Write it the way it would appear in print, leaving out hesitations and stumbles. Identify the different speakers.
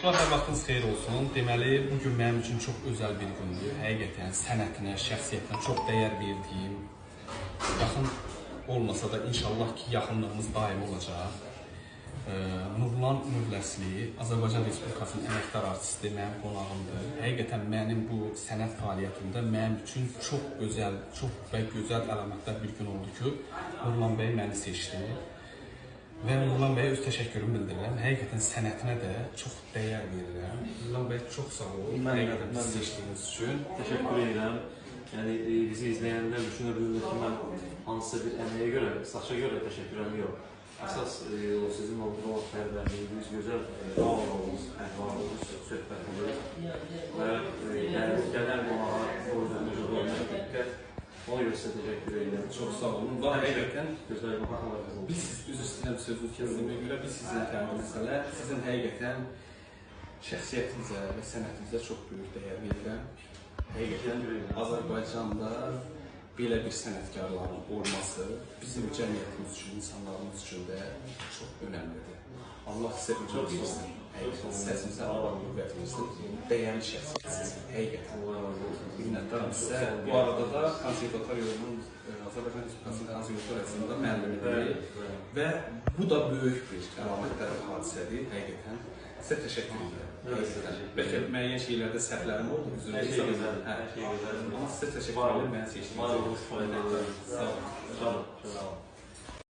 Speaker 1: Hər vaxtınız xeyir olsun. Deməli, bugün mənim üçün çox özəl bir gündür. Həqiqətən sənətinə, şəxsiyyətinə çox dəyər verdiyim, yaxın olmasa da inşallah ki, yaxınlığımız daim olacaq. Nurlan Mövləsli, Azərbaycan Respublikasının əməkdar artisti mənim qonağımdır. Həqiqətən mənim bu sənət fəaliyyətimdə mənim üçün çox özəl, çox və gözəl əlamətlər bir gün oldu ki, Nurlan bəy məni seçdi. Və Nurlan bəyə öz təşəkkürümü bildirirəm. Həqiqətən sənətinə də çox dəyər verirəm. Nurlan bəy, çox sağ olun. Həqiqətən bizi seçdiyiniz üçün.
Speaker 2: Təşəkkür edirəm. Yəni, bizi izləyənlər düşünə bilirlər ki, mən hansısa bir əməyə görə, saça görə təşəkkürəm yox. Əsas o sizin olduğunuz fərbərliyiniz, gözəl dağılığınız, əhvalınız, söhbətiniz və gələn qonağa qoyduğunuz olmayan diqqət. Ona görə sizə təşəkkür edirəm.
Speaker 1: Çox sağ olun. Və həqiqətən
Speaker 2: gözəl baxımlar.
Speaker 1: biz üzr istəyirəm sözünü kəsdiyimə görə biz sizin təminizələr, sizin həqiqətən şəxsiyyətinizə və sənətinizə çox böyük dəyər verirəm. Həqiqətən Azərbaycanda belə bir sənətkarların olması bizim cəmiyyətimiz üçün, insanlarımız üçün də çox önəmlidir. Allah sizə bir versin. Həqiqətən səsimizə Allah qüvvət versin. Dəyərli şəxsiyyətsiz. Həqiqətən. Minnətdaram sizə. Bu arada da konservatoriyanın, Azərbaycan Respublikasının konservatoriyasında müəllimidir. Və bu da böyük bir əlamətlər və hadisədir. Həqiqətən. Sizə təşəkkür edirəm. Bəlkə müəyyən şeylərdə səhvlərim oldu.
Speaker 2: Hər şey gözəl.
Speaker 1: Amma sizə təşəkkür edirəm. Mən seçdiyiniz üçün.
Speaker 2: Sağ olun.